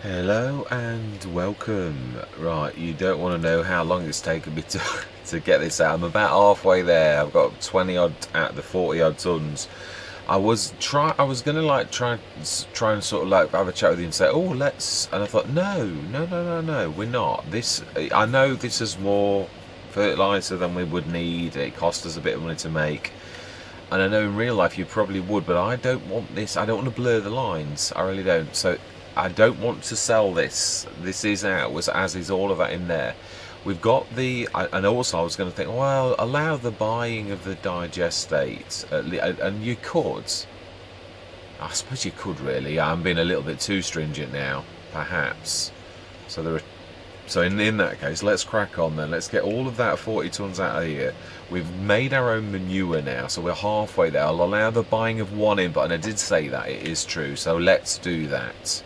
Hello and welcome. Right, you don't want to know how long it's taken me to get this out. I'm about halfway there. I've got 20 odd at the 40 odd tons. I was gonna try and sort of like have a chat with you and say, oh, let's. And I thought, no, we're not. This I know this is more fertilizer than we would need. It cost us a bit of money to make. And I know in real life you probably would, but I don't want this. I don't want to blur the lines. I really don't. So I don't want to sell this. This is ours, as is all of that in there. We've got and also I was going to think, well, allow the buying of the digestate, and you could. I suppose you could really. I'm being a little bit too stringent now, perhaps. So there are so in that case, let's crack on then. Let's get all of that 40 tons out of here. We've made our own manure now, so we're halfway there. I'll allow the buying of one in, but and I did say that, it is true. So let's do that.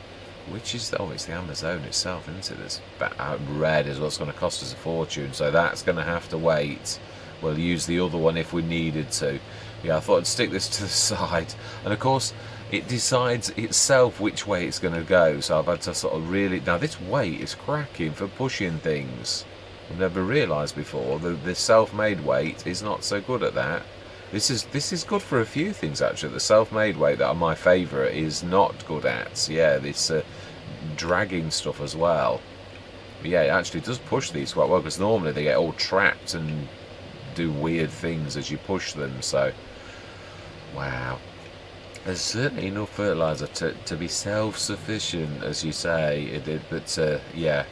Which is, it's the Amazon itself, isn't it? That's red is what's going to cost us a fortune, so that's going to have to wait. We'll use the other one if we needed to. Yeah, I thought I'd stick this to the side. And of course, it decides itself which way it's going to go, so I've had to sort of really... Now this weight is cracking for pushing things. I've never realised before the self-made weight is not so good at that. This is good for a few things actually. The self-made weight that are my favourite is not good at. Yeah, this dragging stuff as well. But yeah, it actually does push these quite well, because normally they get all trapped and do weird things as you push them. So wow, there's certainly enough fertiliser to be self-sufficient, as you say. But yeah,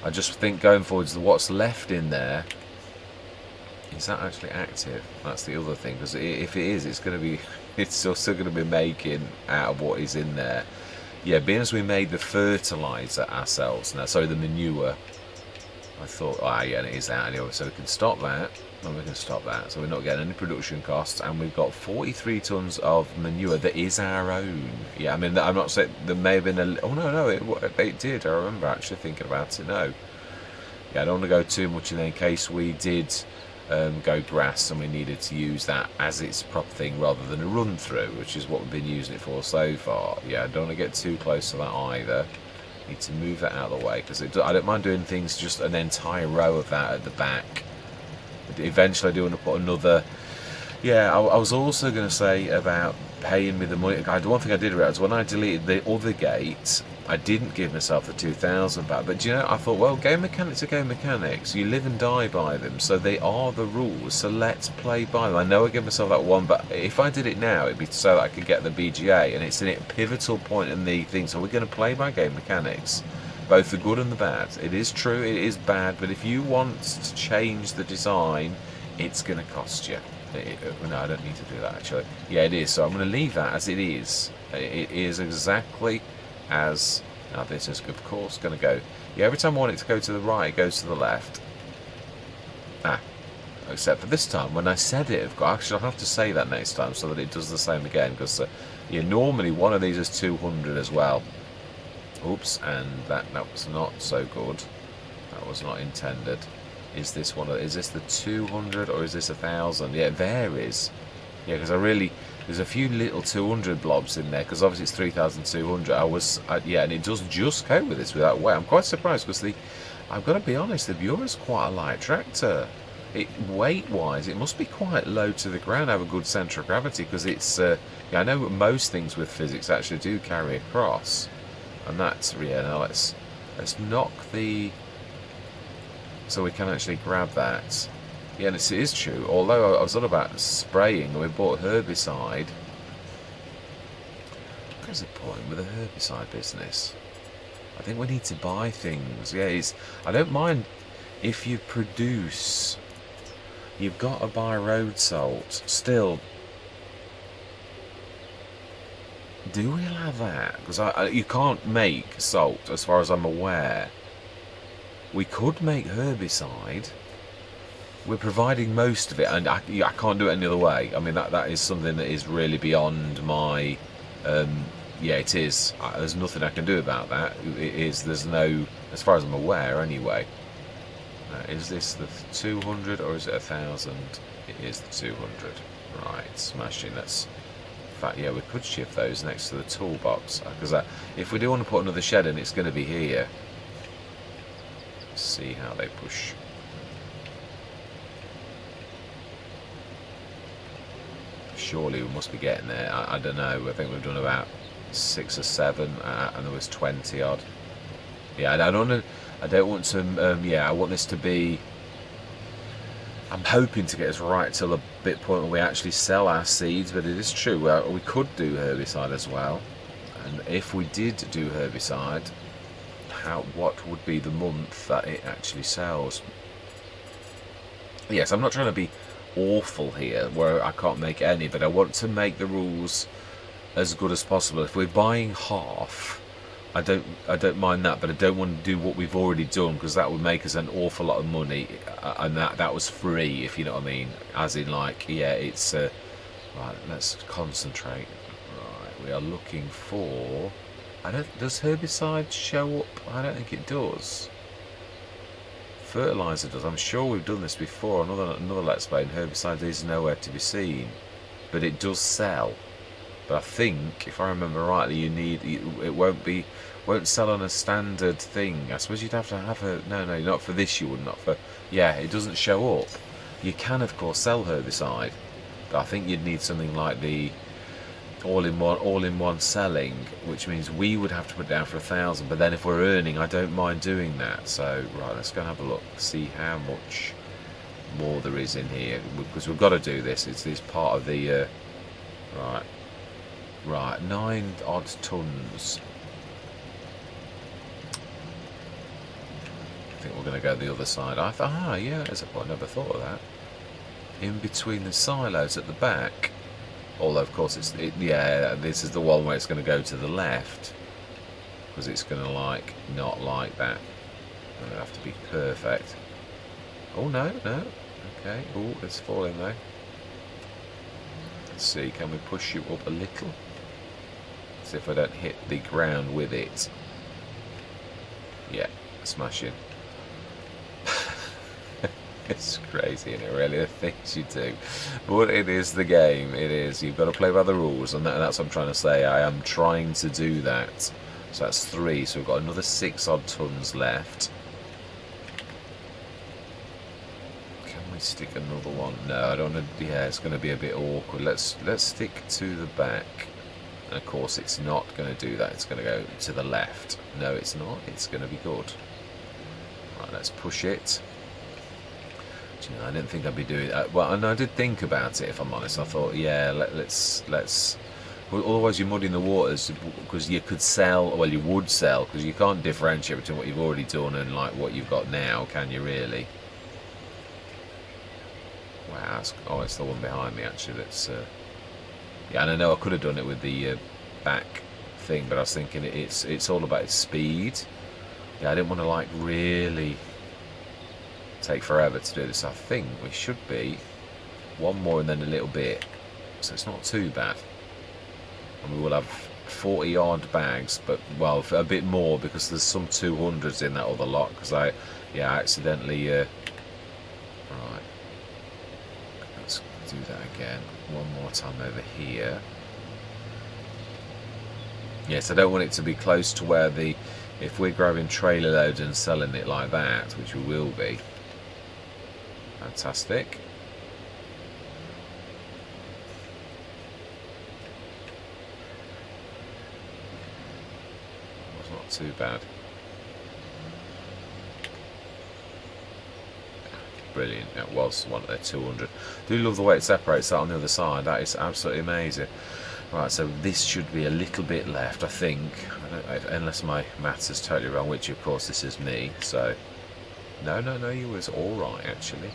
I just think going forwards, what's left in there, is that actually active? That's the other thing, because if it is, it's going to be, it's also going to be making out of what is in there. Yeah, being as we made the fertiliser ourselves now, sorry, the manure, I thought, yeah, and it is out anyway, so we can stop that, and we can stop that, so we're not getting any production costs, and we've got 43 tonnes of manure that is our own. Yeah, I mean, I'm not saying there may have been a, oh no, it did, I remember actually thinking about it, no. Yeah, I don't want to go too much in there in case we did go grass and we needed to use that as its proper thing rather than a run through, which is what we've been using it for so far. Yeah, I don't want to get too close to that either. Need to move that out of the way, because I don't mind doing things just an entire row of that at the back. But eventually I do want to put another. Yeah, I was also going to say about paying me the money. One thing I did realise, when I deleted the other gate, I didn't give myself the 2,000 back. But you know, I thought, well, game mechanics are game mechanics. You live and die by them, so they are the rules. So let's play by them. I know I gave myself that one, but if I did it now, it'd be so that I could get the BGA, and it's a pivotal point in the thing. So we're going to play by game mechanics, both the good and the bad. It is true, it is bad, but if you want to change the design, it's going to cost you. No, I don't need to do that actually. Yeah, it is. So I'm going to leave that as it is. It is exactly as. Now this is of course going to go. Yeah, every time I want it to go to the right, it goes to the left. Except for this time when I said it. Actually, I'll have to say that next time so that it does the same again. Because yeah, normally one of these is 200 as well. Oops, and that was not so good. That was not intended. Is this is this the 200 or is this 1,000? Yeah, it varies. Yeah, because there's a few little 200 blobs in there, because obviously it's 3,200. Yeah, and it does just cope with this without weight. I'm quite surprised, because I've got to be honest, the Bureau's quite a light tractor. Weight-wise, it must be quite low to the ground, have a good centre of gravity, because it's, yeah, I know most things with physics actually do carry across. And that's, yeah, now let's knock the... So we can actually grab that. Yeah, and it is true. Although I was on about spraying, and we bought herbicide. What's the point with the herbicide business? I think we need to buy things. Yeah, I don't mind if you produce. You've got to buy road salt. Still, do we allow that? Because you can't make salt, as far as I'm aware. We could make herbicide. We're providing most of it, and I can't do it any other way. I mean, that is something that is really beyond my... yeah, it is. There's nothing I can do about that. It is. There's no... As far as I'm aware, anyway. Is this the 200 or is it 1,000? It is the 200. Right, smashing. Let's fact, yeah, we could shift those next to the toolbox, because if we do want to put another shed in, it's going to be here. Let's see how they push. Surely we must be getting there. I don't know. I think we've done about 6 or 7, and there was 20 odd. Yeah, I don't want to. Yeah, I want this to be. I'm hoping to get us right till the bit point where we actually sell our seeds, but it is true. We could do herbicide as well, and if we did do herbicide, what would be the month that it actually sells? Yes, I'm not trying to be awful here where I can't make any, but I want to make the rules as good as possible. If we're buying half, I don't mind that, but I don't want to do what we've already done, because that would make us an awful lot of money, and that was free, if you know what I mean. As in, like, yeah, it's right. Let's concentrate. Right, we are looking for. Does herbicide show up? I don't think it does. Fertilizer does. I'm sure we've done this before. Another Let's Play, and herbicide is nowhere to be seen, but it does sell. But I think, if I remember rightly, it won't sell on a standard thing. I suppose you'd have to have a no, not for this. You would not for. Yeah, it doesn't show up. You can, of course, sell herbicide, but I think you'd need something like the all-in-one selling, which means we would have to put it down for 1,000. But then if we're earning, I don't mind doing that. So right, let's go and have a look, see how much more there is in here, because we've got to do this. It's part of the right, 9 odd tons. I think we're going to go the other side. Yeah, I never thought of that. In between the silos at the back. Although, of course, yeah, this is the one where it's going to go to the left, because it's going to not like that. It'll have to be perfect. Oh no. Okay. Oh, it's falling though. Let's see. Can we push you up a little? See if I don't hit the ground with it. Yeah, smashing. It's crazy, isn't it, really, the things you do. But it is the game. It is. You've got to play by the rules, and that's what I'm trying to say. I am trying to do that. So that's 3. So we've got another 6 odd tons left. Can we stick another one? No, I don't want to. Yeah, it's going to be a bit awkward. Let's stick to the back. And of course, it's not going to do that. It's going to go to the left. No, it's not. It's going to be good. Right, let's push it. You know, I didn't think I'd be doing that. Well, and I did think about it, if I'm honest. I thought, yeah, let's. Well, otherwise, you're muddying the waters, because you could sell. Well, you would sell, because you can't differentiate between what you've already done and like what you've got now, can you really? Wow. It's the one behind me actually. That's. Yeah, and I know I could have done it with the back thing, but I was thinking it's all about speed. Yeah, I didn't want to really take forever to do this. I think we should be one more and then a little bit, so it's not too bad, and we will have 40 odd bags, but well, a bit more, because there's some 200s in that other lot, because I accidentally right, let's do that again one more time over here. Yes, I don't want it to be close to where if we're grabbing trailer loads and selling it like that, which we will be. Fantastic. That's not too bad. Brilliant. It was one of their 200. Do love the way it separates that on the other side. That is absolutely amazing. Right, so this should be a little bit left, I think. Unless my maths is totally wrong, which of course this is me. So no, you was all right actually.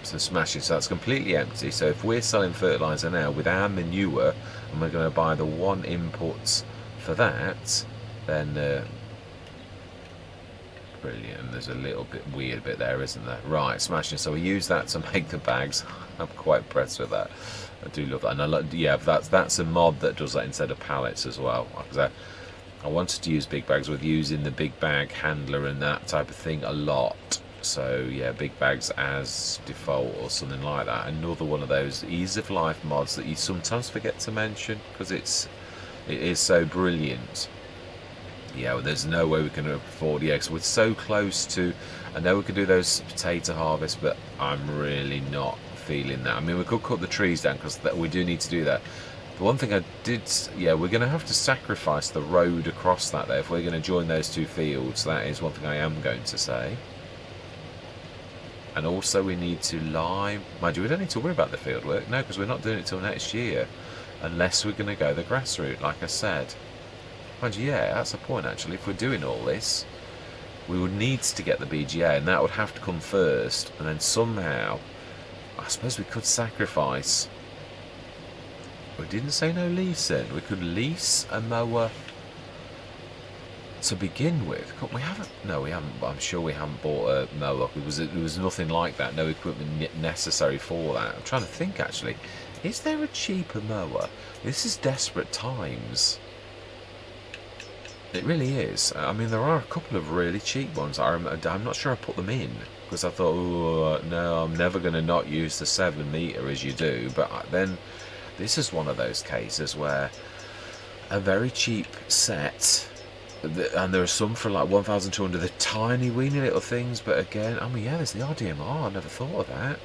So smashing. So that's completely empty. So if we're selling fertilizer now with our manure, and we're going to buy the one input for that, then brilliant. And there's a little bit weird bit there, isn't there? Right, smashing. So we use that to make the bags. I'm quite impressed with that. I do love that. And I love, yeah, that's a mod that does that instead of pallets as well. Because I wanted to use big bags with using the big bag handler and that type of thing a lot. So yeah, big bags as default or something like that. Another one of those ease of life mods that you sometimes forget to mention because it is so brilliant. Yeah, well, there's no way we can afford the eggs. We're so close to. I know we could do those potato harvests, but I'm really not feeling that. I mean, we could cut the trees down because we do need to do that. The one thing I did, yeah, we're going to have to sacrifice the road across that there if we're going to join those two fields. That is one thing I am going to say. And also we need to lime. Mind you, we don't need to worry about the field work. No, because we're not doing it till next year. Unless we're going to go the grass route, like I said. Mind you, yeah, that's a point actually. If we're doing all this, we would need to get the BGA, and that would have to come first. And then somehow, I suppose we could sacrifice. We didn't say no leasing. We could lease a mower to begin with. We haven't. No, we haven't. I'm sure we haven't bought a mower. There was nothing like that. No equipment necessary for that. I'm trying to think actually. Is there a cheaper mower? This is desperate times. It really is. I mean, there are a couple of really cheap ones. I'm not sure I put them in because I thought, oh no, I'm never going to not use the 7 meter as you do. But then this is one of those cases where a very cheap set, and there are some for like 1,200. The tiny weeny little things. But again, I mean, yeah, there's the RDMR. I never thought of that.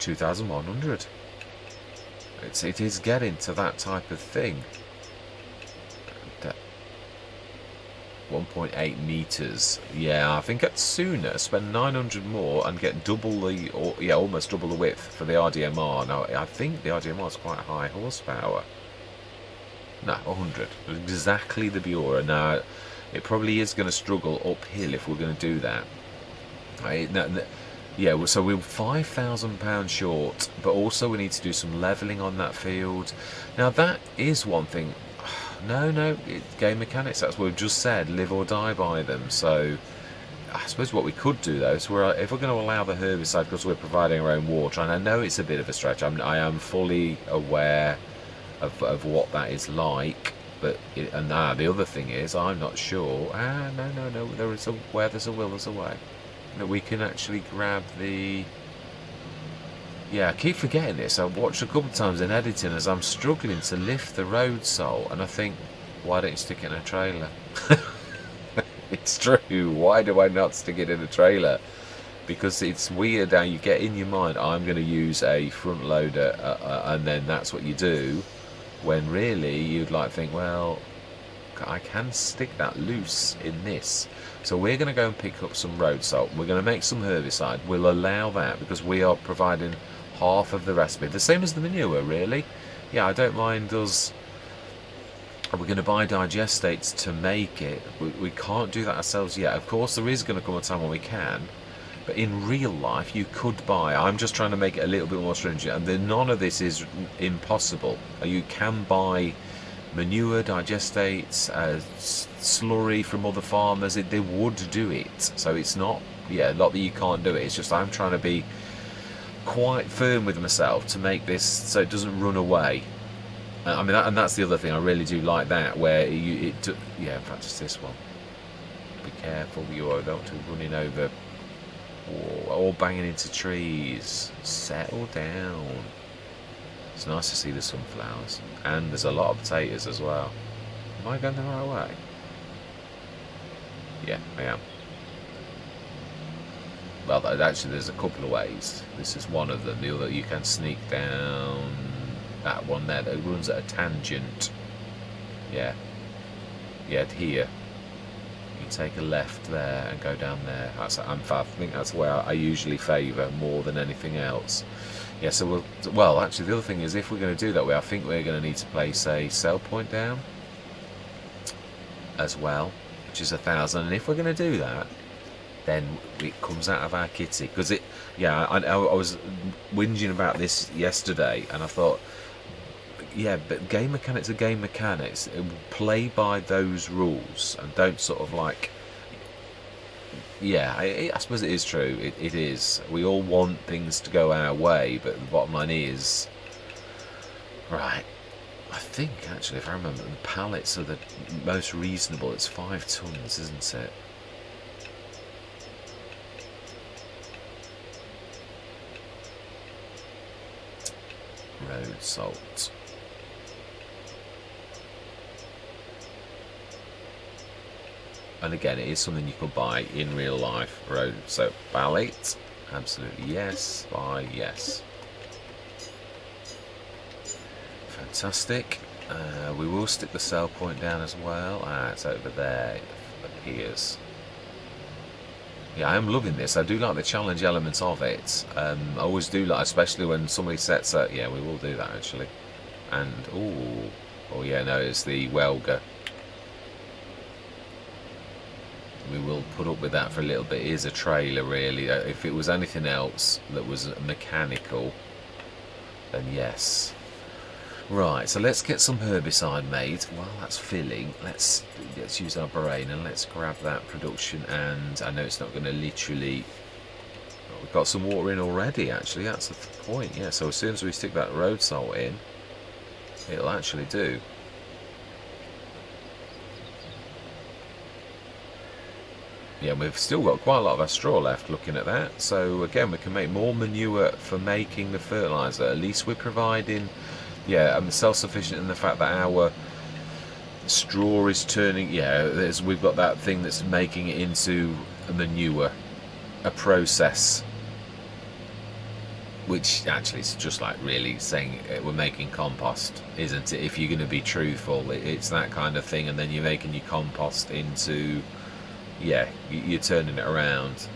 2,100. It is getting to that type of thing. 1.8 meters. Yeah, I think I'd sooner spend 900 more and get double the, or yeah, almost double the width for the RDMR. Now, I think the RDMR is quite high horsepower. No, 100. Exactly the Buera. Now, it probably is going to struggle uphill if we're going to do that. Yeah, so we're £5,000 short, but also we need to do some levelling on that field. Now, that is one thing. No, game mechanics, that's what we've just said, live or die by them. So I suppose what we could do though is if we're going to allow the herbicide because we're providing our own water, and I know it's a bit of a stretch, I am fully aware of what that is like, but the other thing is I'm not sure. No, where there's a will there's a way. That we can actually grab the. Yeah, I keep forgetting this. I've watched a couple of times in editing as I'm struggling to lift the road salt, and I think, why don't you stick it in a trailer? It's true. Why do I not stick it in a trailer? Because it's weird how you get in your mind, I'm going to use a front loader, and then that's what you do, when really you'd like to think, well, I can stick that loose in this. So we're going to go and pick up some road salt. We're going to make some herbicide. We'll allow that because we are providing half of the recipe. The same as the manure, really. Yeah, I don't mind us. We're going to buy digestates to make it. We can't do that ourselves yet. Of course, there is going to come a time when we can. But in real life, you could buy. I'm just trying to make it a little bit more stringent. And none of this is impossible. You can buy manure, digestates, slurry from other farmers. They would do it. So it's not, not that you can't do it. It's just I'm trying to be quite firm with myself to make this so it doesn't run away. I mean, and that's the other thing. I really do like that, where in fact, it's this one. Be careful, you are not running over or banging into trees. Settle down. It's nice to see the sunflowers, and there's a lot of potatoes as well. Am I going the right way? Yeah, I am. Well, actually, there's a couple of ways. This is one of them. The other, you can sneak down that one there that runs at a tangent. Yeah, here. You take a left there and go down there. I think that's where I usually favour more than anything else. Yeah, so actually, the other thing is, if we're going to do that way, I think we're going to need to place a sell point down as well, which is 1,000. And if we're going to do that, then it comes out of our kitty. Because I was whinging about this yesterday, and I thought, yeah, but game mechanics are game mechanics. Play by those rules, and don't sort of like. Yeah, I suppose it is true. It is. We all want things to go our way, but the bottom line is, right. I think actually, if I remember, the pallets are the most reasonable. It's 5 tons, isn't it? salt. And again, it is something you could buy in real life road. So ballot, absolutely yes. Buy yes. Fantastic. We will stick the sell point down as well. It's over there. It appears. Yeah, I am loving this. I do like the challenge elements of it. I always do like, especially when somebody sets up. Yeah, we will do that actually. And oh yeah, no, it's the welger. We will put up with that for a little bit. It is a trailer really. If it was anything else that was mechanical, then yes. Right, so let's get some herbicide made. While that's filling, let's use our brain and let's grab that production. And I know it's not going to literally. We've got some water in already. Actually, that's the point. Yeah. So as soon as we stick that road salt in, it'll actually do. Yeah, we've still got quite a lot of our straw left looking at that. So again, we can make more manure for making the fertiliser. At least we're providing, yeah, I'm self-sufficient in the fact that our straw is turning, yeah, we've got that thing that's making it into a manure, a process. Which actually is just like really saying we're making compost, isn't it? If you're going to be truthful, it's that kind of thing. And then you're making your compost into... yeah, you're turning it around.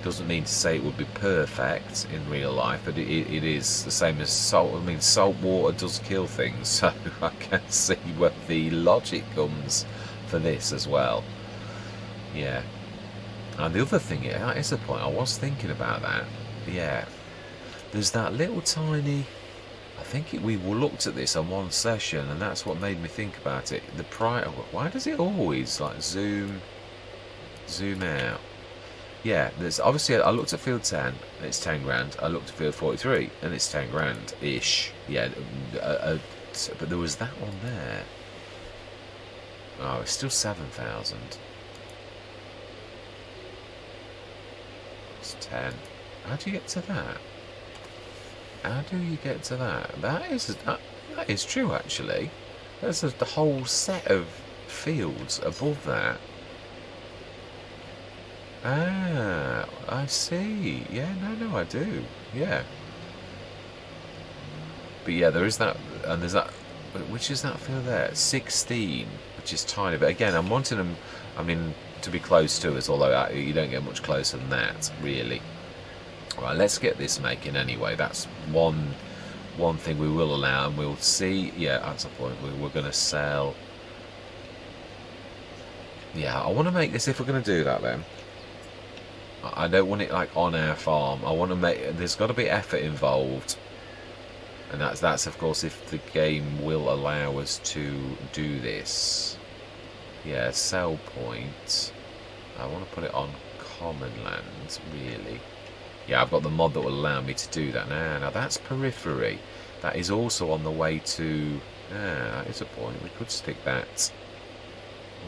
Doesn't mean to say it would be perfect in real life, but it is the same as salt. I mean, salt water does kill things, so I can see where the logic comes for this as well. Yeah. And the other thing, yeah, that is the point. I was thinking about that. Yeah. There's that little tiny... I think we looked at this on one session, and that's what made me think about it. The prior... Why does it always, like, zoom out? Yeah, there's obviously, I looked at field 10 and it's 10 grand. I looked at field 43 and it's 10 grand ish. Yeah, but there was that one there. Oh, it's still 7,000. It's 10. How do you get to that? How do you get to that? That is true actually. There's the whole set of fields above that. Ah, I see. Yeah, no, I do. Yeah. But yeah, there is that, and there's that. Which is that field there? 16, which is tiny. But again, I'm wanting them. I mean, to be close to us, although you don't get much closer than that, really. Right, let's get this making anyway. That's one thing we will allow, and we'll see. Yeah, that's the point. We're going to sell. Yeah, I want to make this. If we're going to do that, then. I don't want it like on our farm. I want to make. There's got to be effort involved, and that's of course if the game will allow us to do this. Yeah, sell point. I want to put it on common land, really. Yeah, I've got the mod that will allow me to do that now. Now that's periphery. That is also on the way to. That is a point. We could stick that.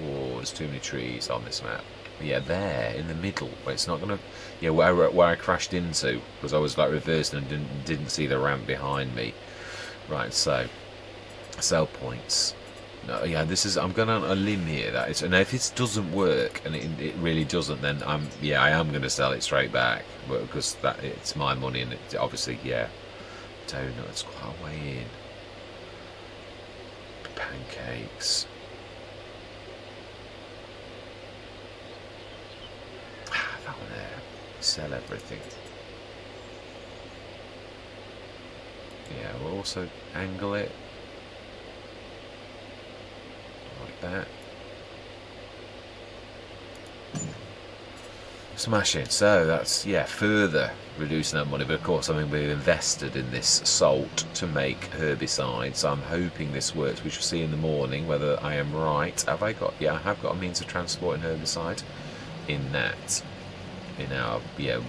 Oh, there's too many trees on this map. Yeah, there in the middle, where it's not gonna. Yeah, where I crashed into because I was like reversing and didn't see the ramp behind me. Right, so sell points. No, yeah, this is. I'm going on a limb here. That is, and if this doesn't work, and it really doesn't, then I am going to sell it straight back, because it's my money, and it obviously, yeah. Donuts, quite a way in. Pancakes. That one there. Sell everything. Yeah, we'll also angle it like that. Smashing. So that's, yeah, further reducing that money. But of course, I mean, we've invested in this salt to make herbicides. I'm hoping this works. We shall see in the morning whether I am right. Have I got? Yeah, I have got a means of transporting herbicide in that. In our, yeah,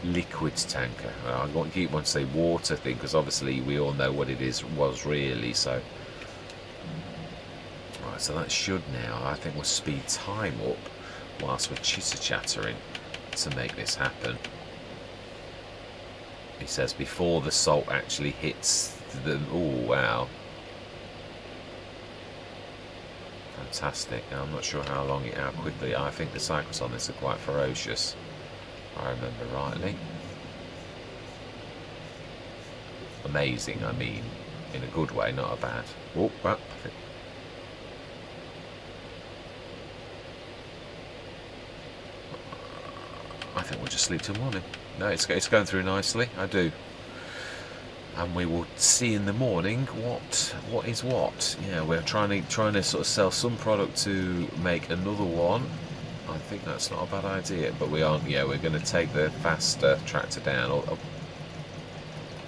liquid tanker. I keep wanting to say water thing because obviously we all know what it was really. So right, so that should now. I think we'll speed time up whilst we're chitter chattering to make this happen. He says before the salt actually hits the... Oh, wow. Fantastic. Now, I'm not sure how quickly. I think the cycles on this are quite ferocious, if I remember rightly. Amazing, I mean, in a good way, not a bad. Oh, well, I think we'll just leave till morning. No, it's going through nicely. I do. And we will see in the morning what is what. Yeah, we're trying to sort of sell some product to make another one. I think that's not a bad idea, but we aren't. Yeah, we're going to take the faster tractor down.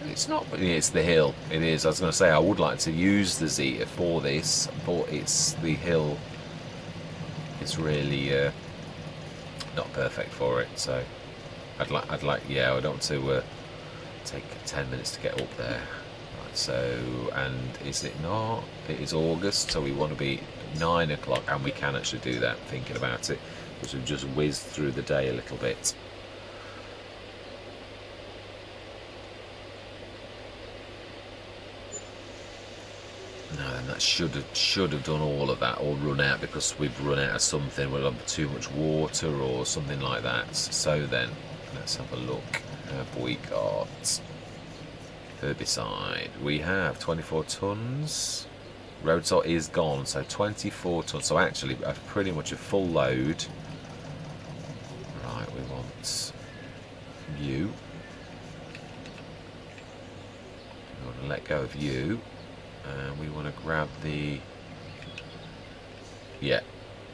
It's not. It's the hill. It is. I was going to say I would like to use the Zeta for this, but it's the hill. It's really not perfect for it. So I'd like. Yeah, I don't want to. Take 10 minutes to get up there. Right, so, and is it not? It is August, so we want to be 9 o'clock, and we can actually do that, thinking about it, because we've just whizzed through the day a little bit. No, then that should have done all of that, or run out, because we've run out of something. We'll have too much water or something like that. So then, let's have a look. Have we got herbicide? We have 24 tons. Road salt is gone, so 24 tons. So actually, pretty much a full load. Right, we want you. We want to let go of you, and we want to grab the. Yeah.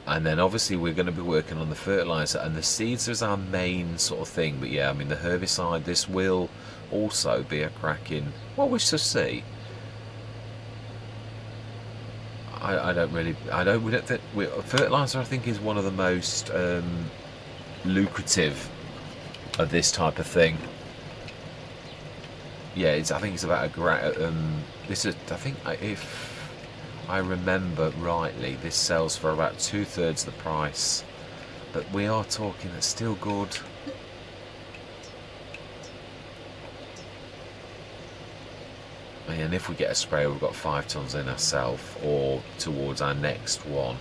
And then obviously we're going to be working on the fertiliser, and the seeds is our main sort of thing. But yeah, I mean the herbicide, this will also be a cracking. Well, we shall see. I don't really. We don't think fertiliser. I think is one of the most lucrative of this type of thing. Yeah, I think it's about a this is. I think if I remember rightly, this sells for about 2/3 the price, but we are talking it's still good. And if we get a sprayer, we've got 5 tons in ourselves, or towards our next one.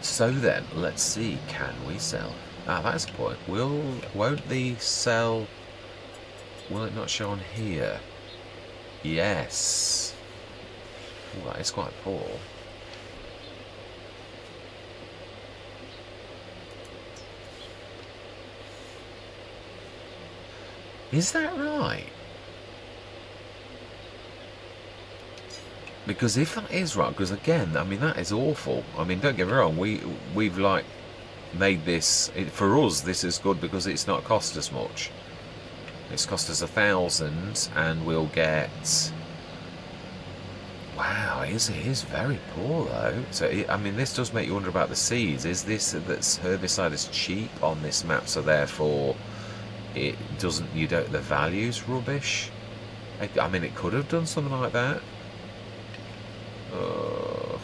So then, let's see, can we sell? That's the point. Won't the sell? Will it not show on here? Yes. Ooh, that is quite poor. Is that right? Because if that is right, because again, I mean that is awful. I mean, don't get me wrong, we've like made this for us. This is good because it's not cost us much. It's cost us 1,000, and we'll get. Wow, it is very poor though. So I mean, this does make you wonder about the seeds. Is this that herbicide is cheap on this map, so therefore it doesn't? You don't. The value's rubbish. I mean, it could have done something like that. Oh,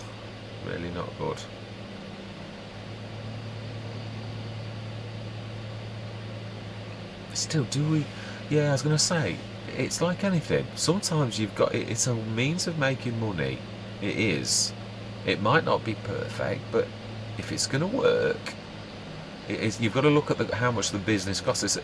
really not good. Still, do we? Yeah, I was going to say, it's like anything. Sometimes you've got, it's a means of making money. It is. It might not be perfect, but if it's going to work, it is. You've got to look at how much the business costs.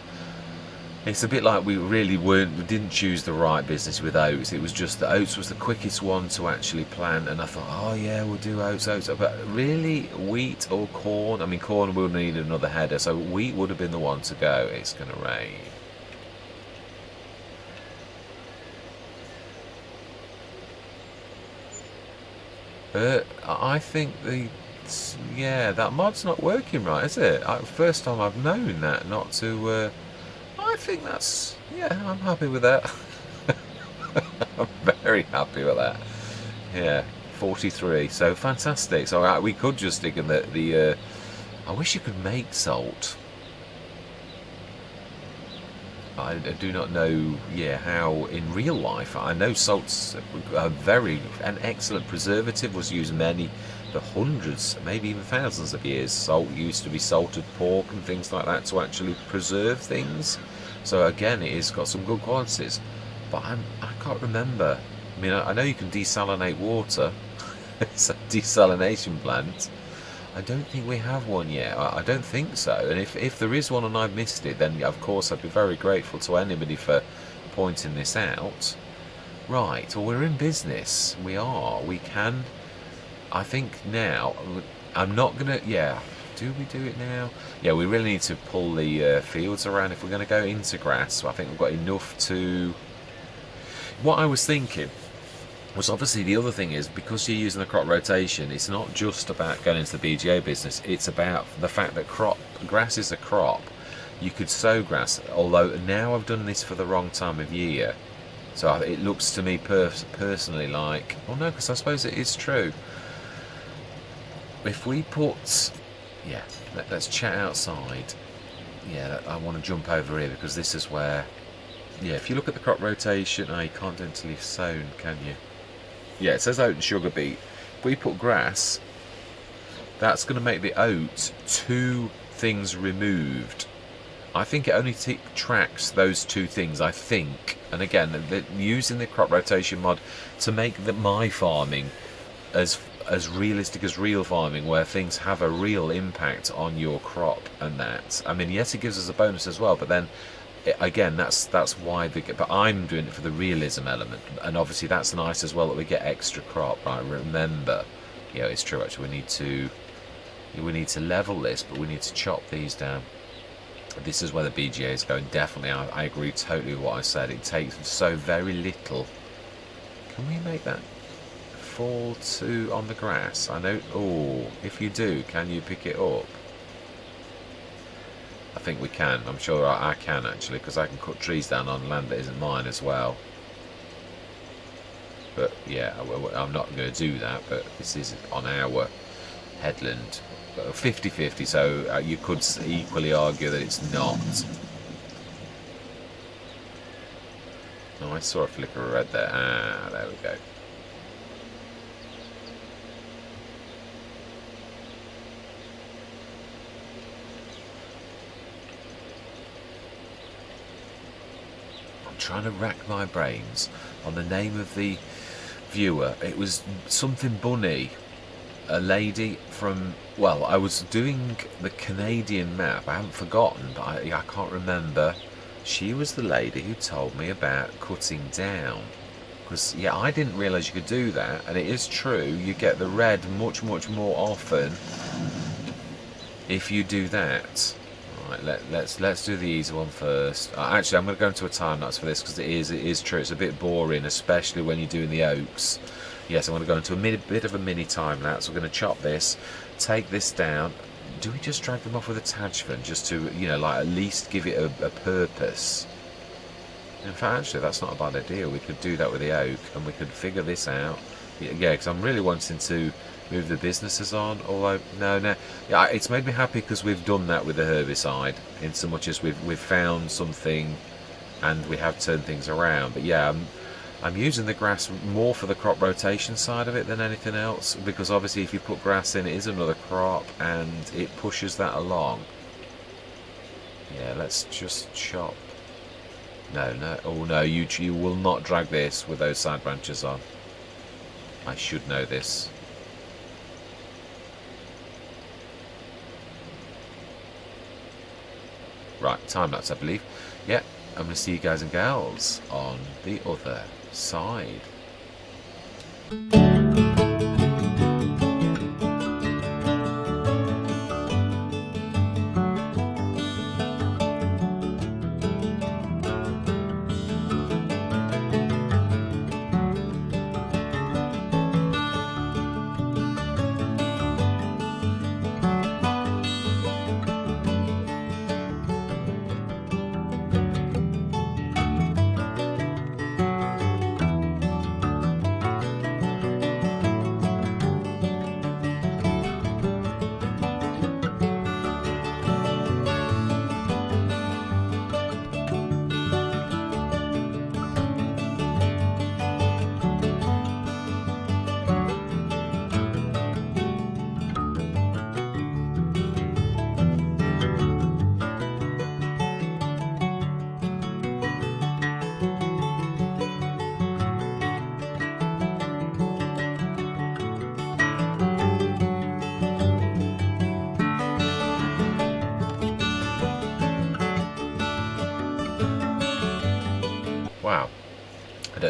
It's a bit like we didn't choose the right business with oats. It was just that oats was the quickest one to actually plant, and I thought, oh yeah, we'll do oats. But really, wheat or corn, I mean corn will need another header, so wheat would have been the one to go. It's going to rain. I think that mod's not working right, is it? First time I've known that not to. I think that's, I'm happy with that. I'm very happy with that. Yeah, 43. So fantastic. So we could just stick in the. I wish you could make salt. I do not know, how in real life. I know salt's an excellent preservative, was used for hundreds, maybe even thousands of years. Salt used to be salted pork and things like that to actually preserve things. So again, it has got some good qualities. But I can't remember. I mean, I know you can desalinate water. It's a desalination plant. I don't think we have one yet. I don't think so. And if there is one and I've missed it, then of course I'd be very grateful to anybody for pointing this out. Right, well, we're in business. We are. We can. I think now, I'm not going to, yeah, do we do it now? Yeah, we really need to pull the fields around if we're going to go into grass. So I think we've got enough to... What I was thinking was, obviously the other thing is, because you're using the crop rotation, it's not just about going into the BGO business, it's about the fact that grass is a crop. You could sow grass, although now I've done this for the wrong time of year. So it looks to me personally like, oh no, because I suppose it is true. If we put, yeah, let's chat outside. Yeah, I want to jump over here because this is where, yeah, if you look at the crop rotation, you can't do it until you've sown, can you? Yeah, it says oat and sugar beet. If we put grass, that's going to make the oat 2 things removed. I think it only tracks those 2 things, I think. And again, using the crop rotation mod to make my farming as realistic as real farming, where things have a real impact on your crop and that. I mean, yes, it gives us a bonus as well, but then again, that's why but I'm doing it for the realism element, and obviously that's nice as well that we get extra crop, right? Remember, yeah, it's true actually, we need to level this, but we need to chop these down. This is where the BGA is going. Definitely, I agree totally with what I said. It takes so very little. Can we make that fall to on the grass? I know. Oh, if you do, can you pick it up? I think we can. I'm sure I can actually, because I can cut trees down on land that isn't mine as well. But yeah, I'm not going to do that. But this is on our headland. 50-50, so you could equally argue that it's not. Oh, I saw a flicker of red there. Ah, there we go. I'm trying to rack my brains on the name of the viewer. It was something Bunny. A lady from, well, I was doing the Canadian map. I haven't forgotten, but I can't remember. She was the lady who told me about cutting down. Because, yeah, I didn't realise you could do that. And it is true, you get the red much, much more often if you do that. Right, let's do the easy one first. Actually, I'm going to go into a time lapse for this because it is true. It's a bit boring, especially when you're doing the oaks. Yes, I'm going to go into a bit of a mini time lapse. We're going to chop this, take this down. Do we just drag them off with attachment just to, you know, like at least give it a purpose? In fact, actually, that's not a bad idea. We could do that with the oak and we could figure this out. Yeah, because I'm really wanting to move the businesses on. Although, no. Yeah, it's made me happy because we've done that with the herbicide in so much as we've found something and we have turned things around. But yeah, I'm using the grass more for the crop rotation side of it than anything else, because obviously if you put grass in, it is another crop and it pushes that along. Yeah, let's just chop. No, oh no, you will not drag this with those side branches on. I should know this. Right, time lapse I believe. Yeah, I'm going to see you guys and gals on the other side.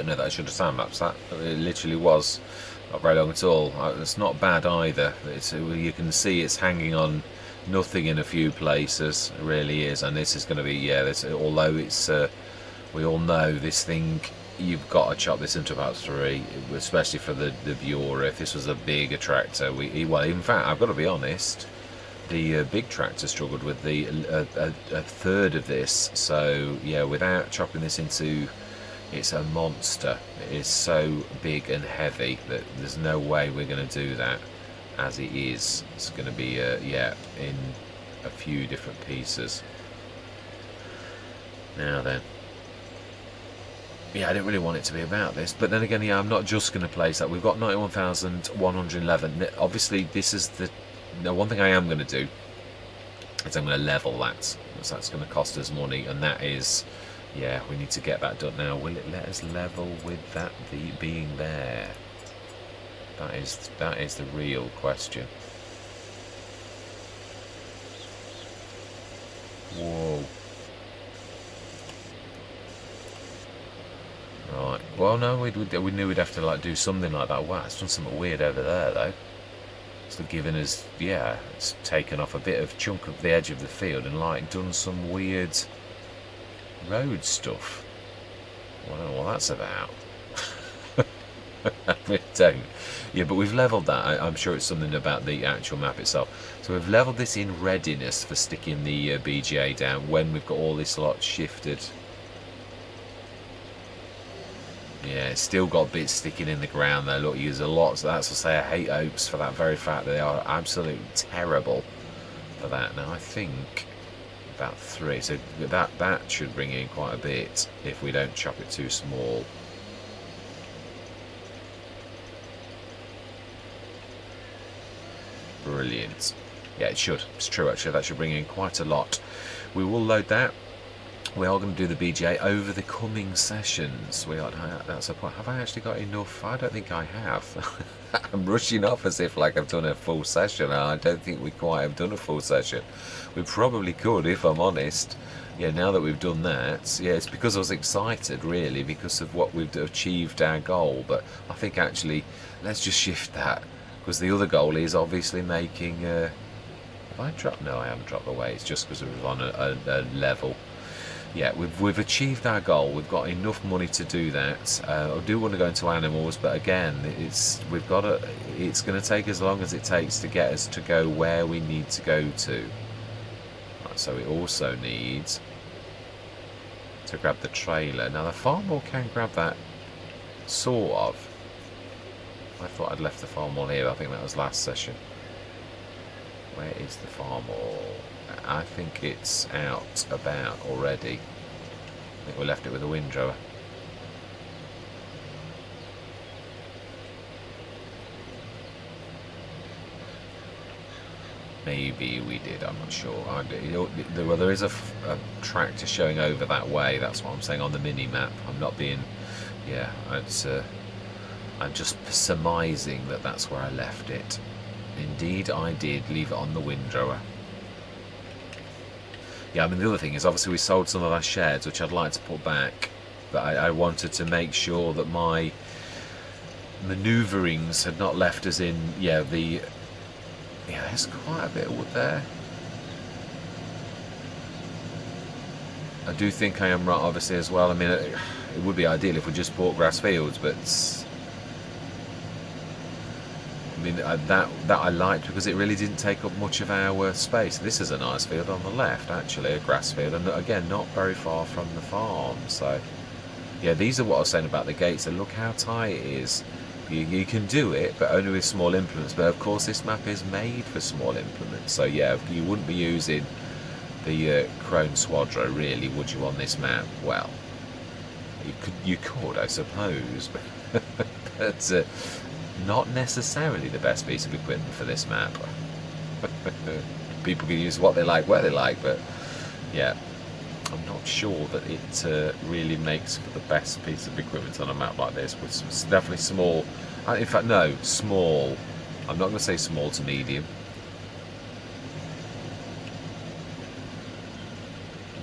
don't know that I should have time lapsed that. It literally was not very long at all. It's not bad either. You can see it's hanging on nothing in a few places. It really is. And this is going to be, yeah, although it's, we all know this thing, you've got to chop this into about 3, especially for the viewer. If this was a bigger tractor, well, in fact, I've got to be honest, the big tractor struggled with a third of this. So yeah, without chopping this into, it's a monster. It is so big and heavy that there's no way we're going to do that as it is. It's going to be yeah, in a few different pieces. Now then, yeah, I didn't really want it to be about this, but then again, yeah, I'm not just going to place that. We've got 91,111. Obviously, this is the one thing I am going to do is I'm going to level that, because that's going to cost us money, and that is, yeah, we need to get that done now. Will it let us level with that being there? That is the real question. Whoa. Right. Well, no, we knew we'd have to like do something like that. Wow, it's done something weird over there though. It's giving us, yeah, it's taken off a bit of chunk of the edge of the field and like done some weird road stuff. I don't know what that's about. We don't. Yeah, but we've levelled that. I'm sure it's something about the actual map itself. So we've levelled this in readiness for sticking the BGA down when we've got all this lot shifted. Yeah, it's still got bits sticking in the ground though. Look, there's a lot. So that's to say I hate oaks for that very fact that they are absolutely terrible for that. Now I think about 3. So that should bring in quite a bit if we don't chop it too small. Brilliant. Yeah, it should. It's true actually. That should bring in quite a lot. We will load that. We are going to do the BGA over the coming sessions. That's a point. Have I actually got enough? I don't think I have. I'm rushing off as if like I've done a full session. I don't think we quite have done a full session. We probably could, if I'm honest. Yeah, now that we've done that, yeah, it's because I was excited, really, because of what we've achieved our goal. But I think actually, let's just shift that, because the other goal is obviously making. Have I dropped? No, I haven't dropped the weight. It's just because it was on a level. Yeah, we've achieved our goal. We've got enough money to do that. I do want to go into animals, but again, it's going to take as long as it takes to get us to go where we need to go to. Right, so we also need to grab the trailer. Now the farm wall can grab that, sort of. I thought I'd left the farm wall here. I think that was last session. Where is the farm wall? I think it's out about already. I think we left it with a windrower. Maybe we did, I'm not sure. Well, there is a tractor showing over that way. That's what I'm saying on the mini map. I'm not being, yeah, I'm just surmising that that's where I left it. Indeed, I did leave it on the windrower. Yeah, I mean, the other thing is, obviously, we sold some of our sheds, which I'd like to put back, but I wanted to make sure that my manoeuvrings had not left us in, yeah, there's quite a bit of wood there. I do think I am right, obviously, as well. I mean, it would be ideal if we just bought grass fields, but I mean, that I liked because it really didn't take up much of our space. This is a nice field on the left, actually, a grass field, and again, not very far from the farm. So, yeah, these are what I was saying about the gates. And look how tight it is. You can do it, but only with small implements. But of course, this map is made for small implements. So yeah, you wouldn't be using the Crone Swadro, really, would you, on this map? Well, you could, I suppose, but not necessarily the best piece of equipment for this map. People can use what they like, where they like, but yeah, I'm not sure that it really makes for the best piece of equipment on a map like this. It's definitely small. In fact, no, small. I'm not going to say small to medium.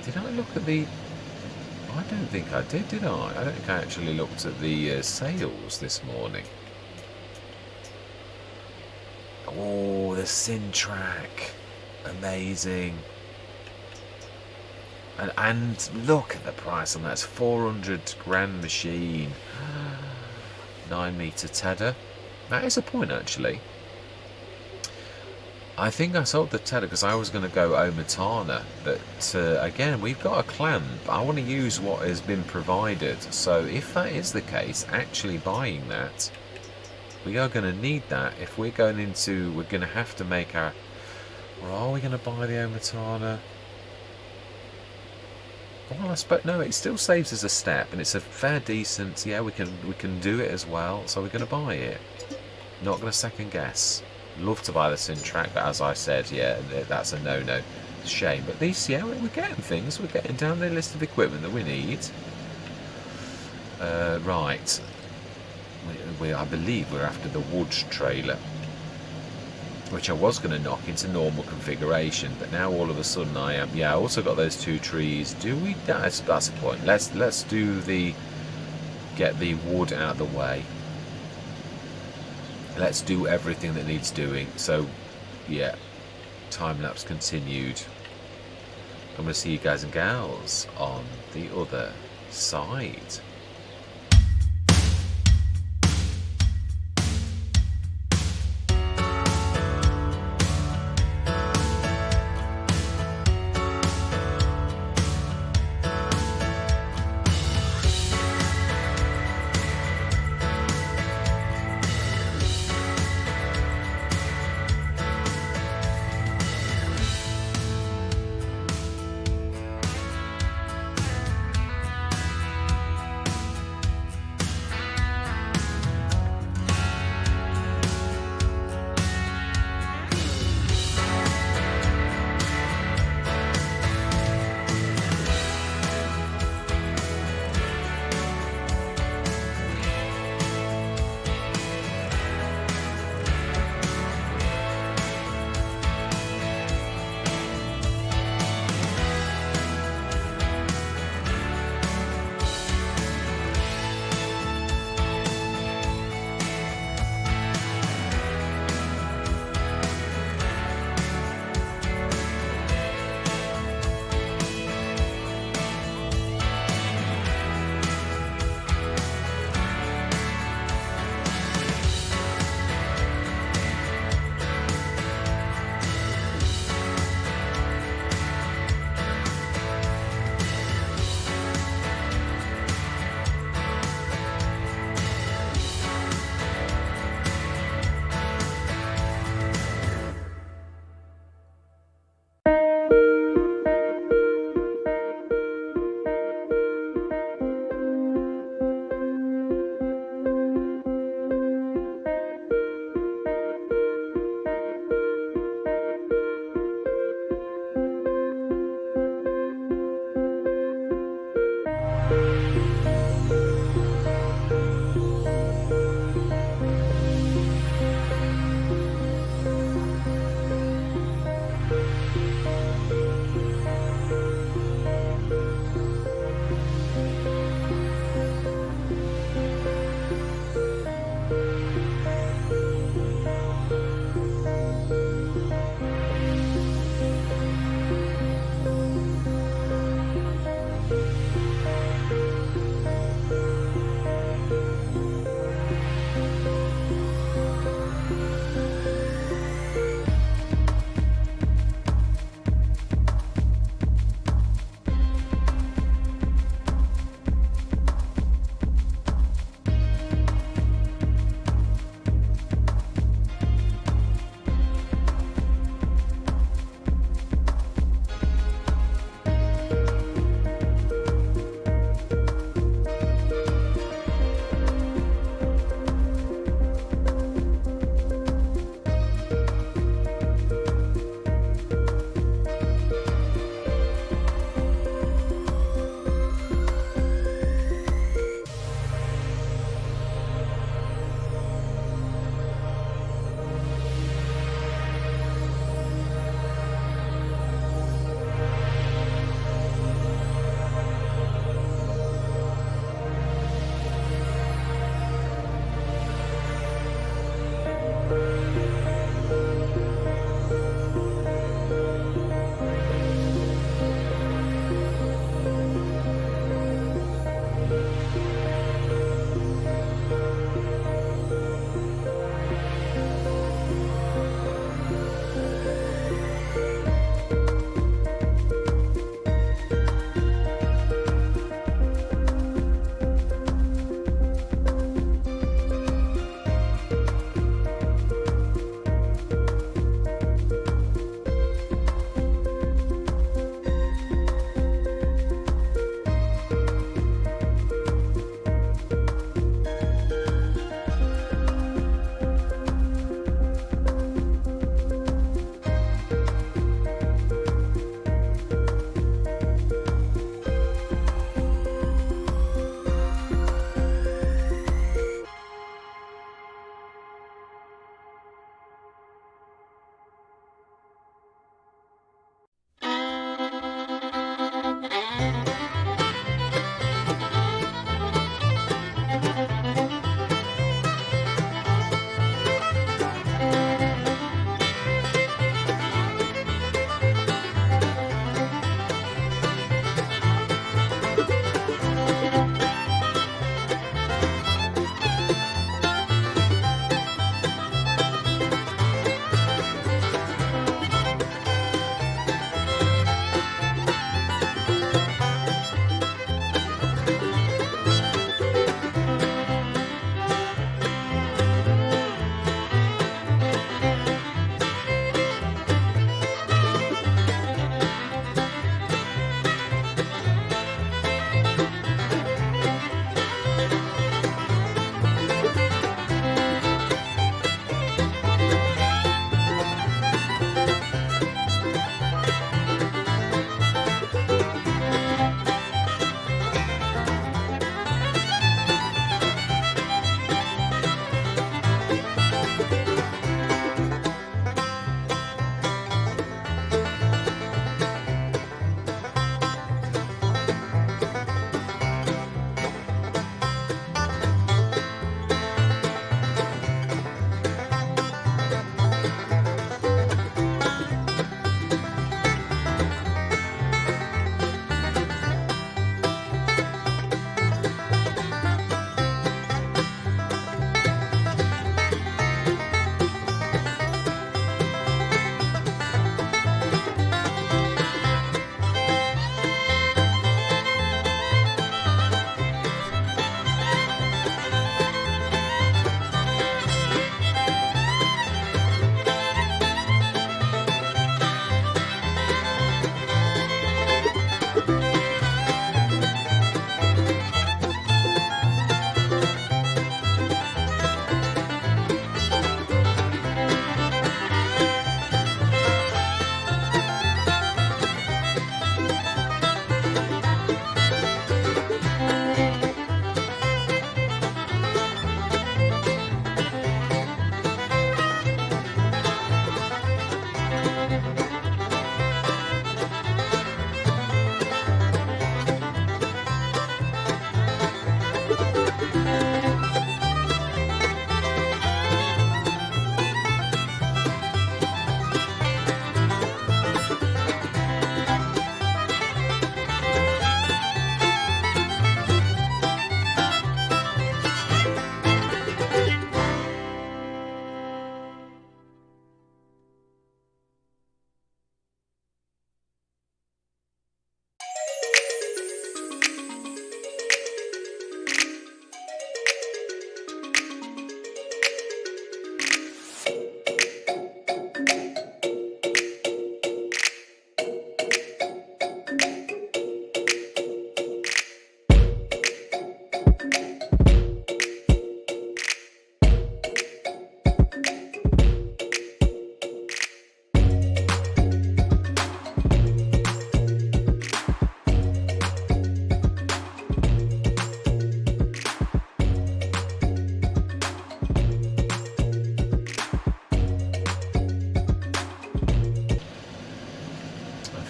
Did I look at the... I don't think I did I? I don't think I actually looked at the sales this morning. Oh, the Syntrack. Amazing. And look at the price on that. It's 400 grand machine. 9-meter tether. That is a point, actually. I think I sold the tether because I was going to go Omatana, but again, we've got a clamp. I want to use what has been provided. So if that is the case, actually buying that, we are going to need that. If we're going into, we're going to have to make our. Or are we going to buy the Omatana? Well, I suppose no. It still saves us a step, and it's a fair decent. Yeah, we can do it as well. So we're going to buy it. Not going to second guess. Love to buy the Syntrack, but as I said, yeah, that's a no-no. Shame. But these, yeah, we're getting things. We're getting down the list of equipment that we need. Right. I believe we're after the wood trailer, which I was going to knock into normal configuration, but now all of a sudden I am. Yeah, I also got those 2 trees. Do we? That's a point. Let's do the get the wood out of the way. Let's do everything that needs doing. So, yeah, time lapse continued. I'm going to see you guys and gals on the other side.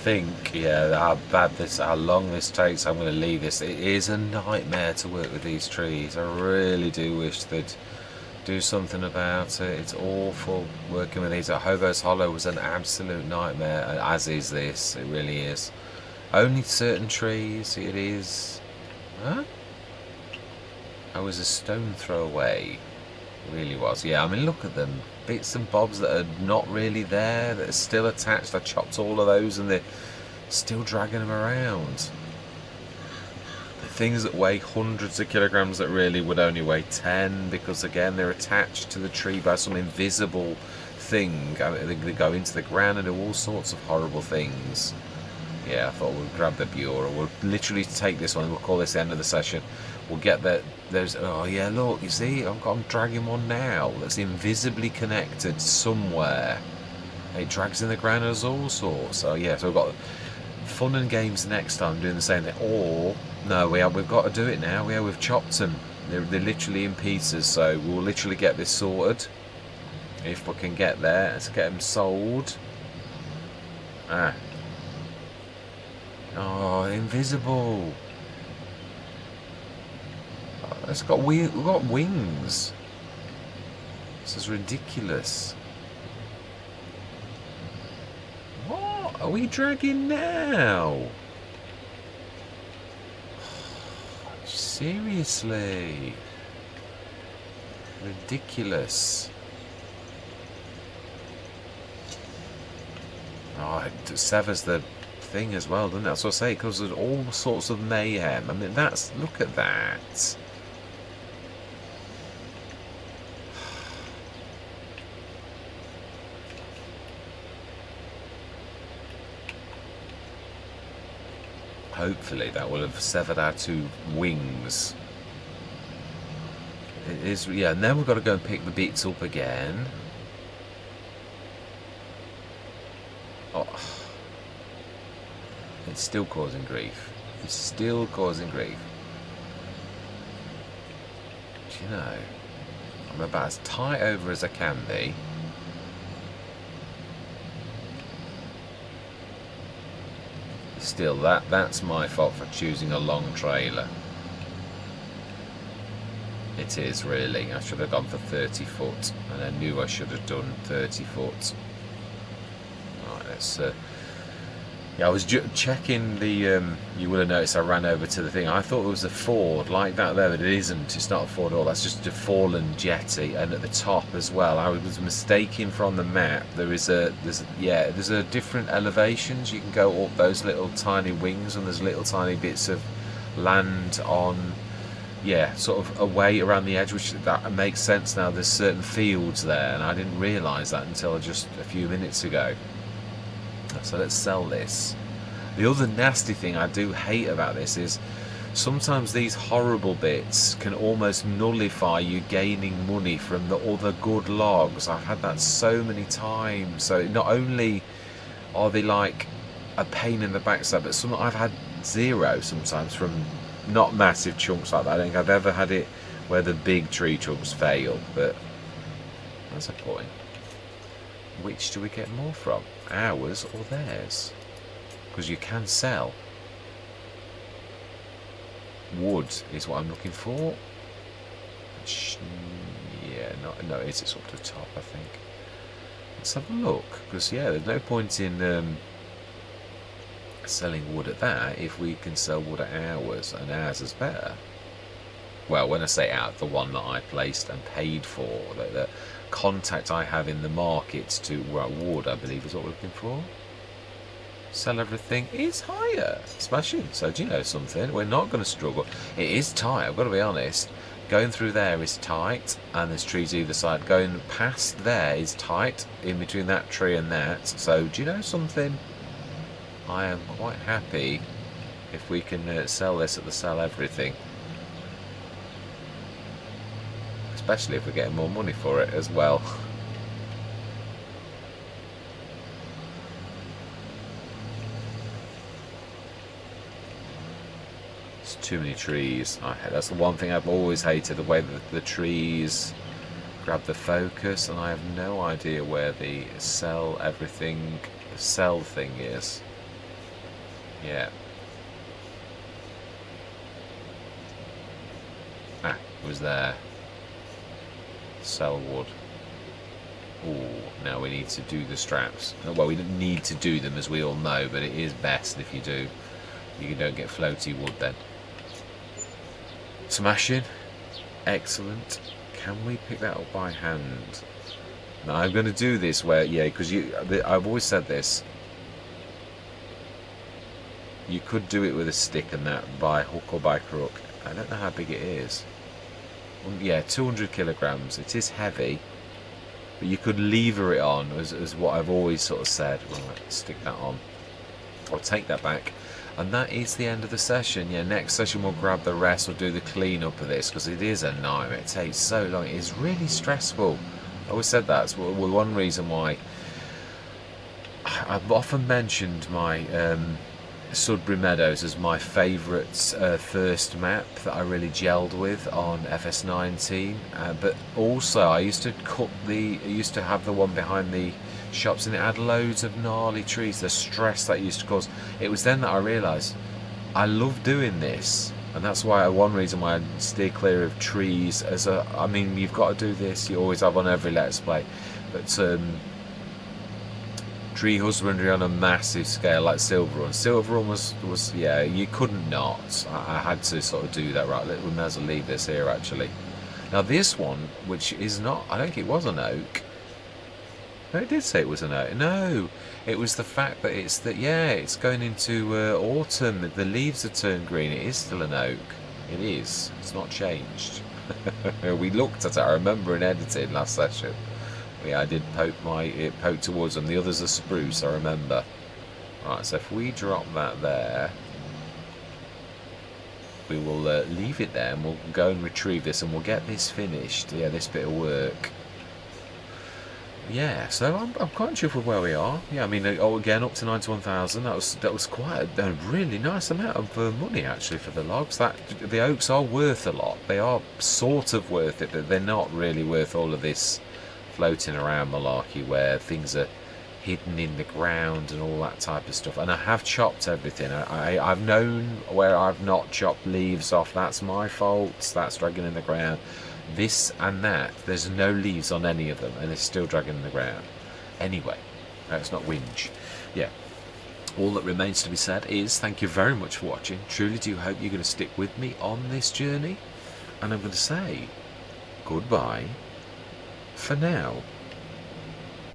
think, yeah, how long this takes. I'm going to leave this. It is a nightmare to work with these trees. I really do wish they'd do something about it. It's awful working with these. Hobo's Hollow was an absolute nightmare, as is this. It really is. Only certain trees. It is. Huh? I was a stone throw away. It really was. Yeah, I mean, look at them. Bits and bobs that are not really there, that are still attached. I chopped all of those and they're still dragging them around. The things that weigh hundreds of kilograms that really would only weigh 10, because again, they're attached to the tree by some invisible thing. I mean, they go into the ground and do all sorts of horrible things. Yeah, I thought we'll grab the Bureau. We'll literally take this one. We'll call this the end of the session. We'll get that. There's, oh yeah, look, you see, I'm dragging one now that's invisibly connected somewhere. It drags in the ground as all sorts. So yeah, so we've got fun and games next time doing the same thing. Or no, we've got to do it now. Yeah, we've chopped them. They're literally in pieces. So we'll literally get this sorted if we can get there. Let's get them sold. Ah. Oh, invisible. It's got we've got wings. This is ridiculous. What are we dragging now? Seriously. Ridiculous. Oh, it severs the thing as well, doesn't it? That's what I say, because there's all sorts of mayhem. I mean, look at that. Hopefully that will have severed our two wings. It is, yeah, and then we've got to go and pick the bits up again. Oh. It's still causing grief. It's still causing grief. Do you know, I'm about as tight over as I can be. Still, that's my fault for choosing a long trailer. It is, really. I should have gone for 30 foot, and I knew I should have done 30 foot. Right, let's... yeah, I was checking the... you will have noticed I ran over to the thing. I thought it was a ford like that there, but it isn't. It's not a ford at all. That's just a fallen jetty, and at the top as well. I was mistaken from the map. There's a different elevations. You can go up those little tiny wings, and there's little tiny bits of land on... yeah, sort of away around the edge, which that makes sense now. There's certain fields there, and I didn't realise that until just a few minutes ago. So let's sell this. The other nasty thing I do hate about this is sometimes these horrible bits can almost nullify you gaining money from the other good logs. I've had that so many times. So not only are they like a pain in the backside, but I've had zero sometimes from not massive chunks like that. I don't think I've ever had it where the big tree chunks fail, but that's a point. Which do we get more from? Ours or theirs? Because you can sell. Wood is what I'm looking for. Yeah, no, it's up the top, I think. Let's have a look, because yeah, there's no point in selling wood at that if we can sell wood at ours, and ours is better. Well, when I say out, the one that I placed and paid for, the contact I have in the market to wood, I believe is what we're looking for. Sell everything is higher. Smashing. So do you know something? We're not going to struggle. It is tight, I've got to be honest. Going through there is tight, and there's trees either side. Going past there is tight, in between that tree and that. So do you know something? I am quite happy if we can sell this at the sell everything. Especially if we're getting more money for it as well. It's too many trees. That's the one thing I've always hated, the way that the trees grab the focus, and I have no idea where the sell everything, the sell thing is. Yeah. Ah, it was there. Sell wood. Oh, now we need to do the straps. Well, we don't need to do them, as we all know, but it is best if you do. You don't get floaty wood then. Smashing. Excellent. Can we pick that up by hand? Now, I'm going to do this where, yeah, because I've always said this. You could do it with a stick and that by hook or by crook. I don't know how big it is. Yeah, 200 kilograms. It is heavy, but you could lever it on, as what I've always sort of said. Right, stick that on. I'll take that back. And that is the end of the session. Yeah, next session we'll grab the rest. We'll do the clean up of this, because it is a nightmare. It takes so long. It is really stressful. I always said that. It's one reason why I've often mentioned my Sudbury Meadows as my favourite first map that I really gelled with on FS19. But also I used to have the one behind the shops, and it had loads of gnarly trees. The stress that used to cause. It was then that I realised I love doing this, and that's why one reason why I steer clear of trees. I mean, you've got to do this. You always have on every Let's Play, but tree husbandry on a massive scale like Silver Run. Silver Run was yeah, you couldn't not. I had to sort of do that. Right, we may as well leave this here actually. Now this one, which is not, I don't think it was an oak. No, it did say it was an oak. No, it was the fact that it's going into autumn. The leaves have turned green. It is still an oak. It is. It's not changed. We looked at it. I remember in editing last session. Yeah, I did poke towards them. The others are spruce, I remember. Right, so if we drop that there, we will leave it there, and we'll go and retrieve this, and we'll get this finished. Yeah, this bit of work. Yeah, so I'm quite chuffed with where we are. Yeah, I mean, again, up to 91,000. That was quite a really nice amount of money actually for the logs. The oaks are worth a lot. They are sort of worth it, but they're not really worth all of this floating around malarkey where things are hidden in the ground and all that type of stuff. And I have chopped everything. I've known where I've not chopped leaves off. That's my fault. That's dragging in the ground. This and that, there's no leaves on any of them, and it's still dragging in the ground. Anyway, that's not whinge. Yeah. All that remains to be said is thank you very much for watching. Truly do hope you're going to stick with me on this journey. And I'm going to say goodbye for now.